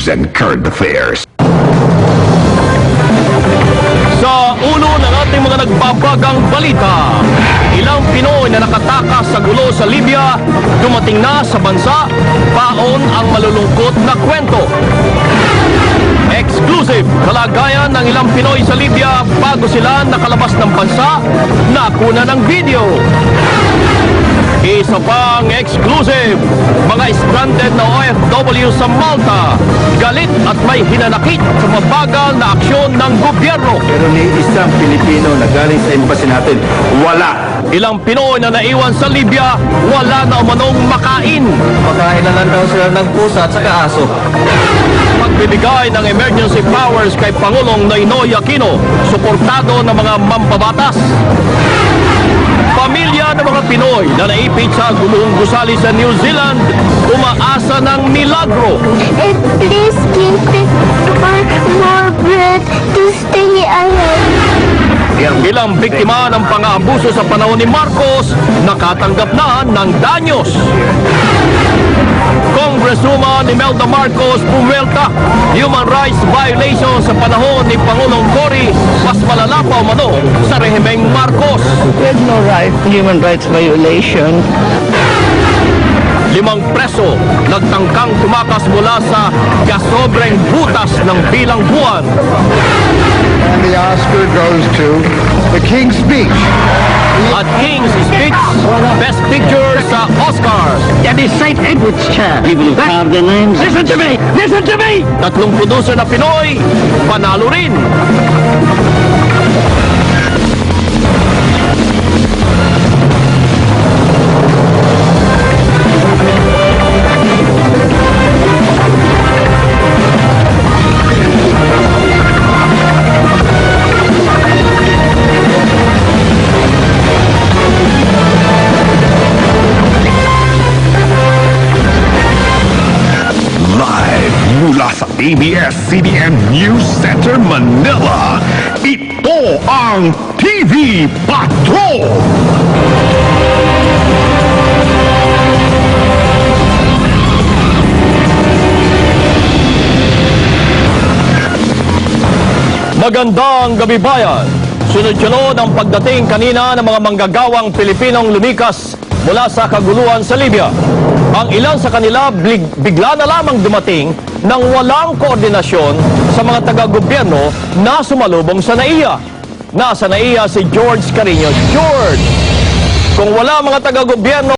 news and current affairs. Sa ulo ng ating mga nagbabagang balita, ilang Pinoy na nakatakas sa gulo sa Libya, dumating na sa bansa, paon ang malulungkot na kwento. Exclusive, kalagayan ng ilang Pinoy sa Libya bago sila nakalabas ng bansa, nakuna ng video. Isa pang exclusive, mga stranded na OFW sa Malta, galit at may hinanakit sa mabagal na aksyon ng gobyerno. Pero ni isang Pilipino na galing sa embassy natin, wala. Ilang Pinoy na naiwan sa Libya, wala na umanong makain. Pagkain na lang daw sila ng pusa at saka aso. Pagbibigay ng emergency powers kay Pangulong Noynoy Aquino, suportado ng mga mambabatas. Pamilya ng mga Pinoy na naipit sa guluhang gusali sa New Zealand, umaasa ng milagro. And please give me more bread to stay alive. Ilang biktima ng pang-aabuso sa panahon ni Marcos, nakatanggap na ng danyos. Congresswoman Imelda Marcos pumelta, human rights violation sa panahon ni Pangulong Cory, mas malala pa umano sa rehimeng Marcos. There's no human rights violation. 5 preso nagtangkang tumakas mula sa kasobreng butas ng bilang buwan. And the Oscar goes to The King's Speech. At King's Speech, Best Picture sa Oscars. That is St. Edward's Chair. People who carved their names. Listen to me! Listen to me! 3 producer na Pinoy, panalo rin. Mula sa ABS-CBN News Center, Manila, ito ang TV Patrol! Magandang gabi bayan. Sunod-sunod ang pagdating kanina ng mga manggagawang Pilipinong lumikas mula sa kaguluhan sa Libya. Ang ilan sa kanila bigla na lamang dumating nang walang koordinasyon sa mga taga-gobyerno na sumalubong sa NAIA. Nasa NAIA si George Carino. George, kung wala mga taga-gobyerno